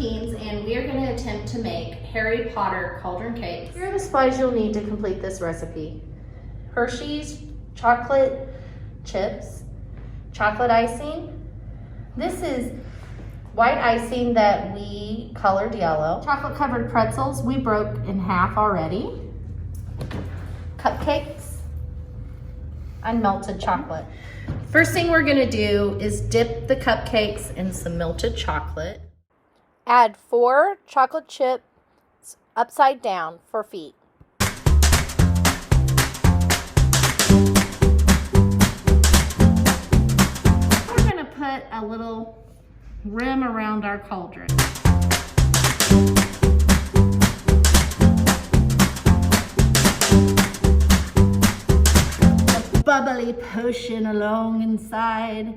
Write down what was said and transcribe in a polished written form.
teens, and we are going to attempt to make Harry Potter Cauldron Cakes. Here are the supplies you'll need to complete this recipe. Hershey's chocolate chips, chocolate icing. This is white icing that we colored yellow. Chocolate covered pretzels we broke in half already. Cupcakes, unmelted chocolate. First thing we're going to do is dip the cupcakes in some melted chocolate. Add 4 chocolate chips upside down for feet. We're going to put a little rim around our cauldron. The bubbly potion along inside.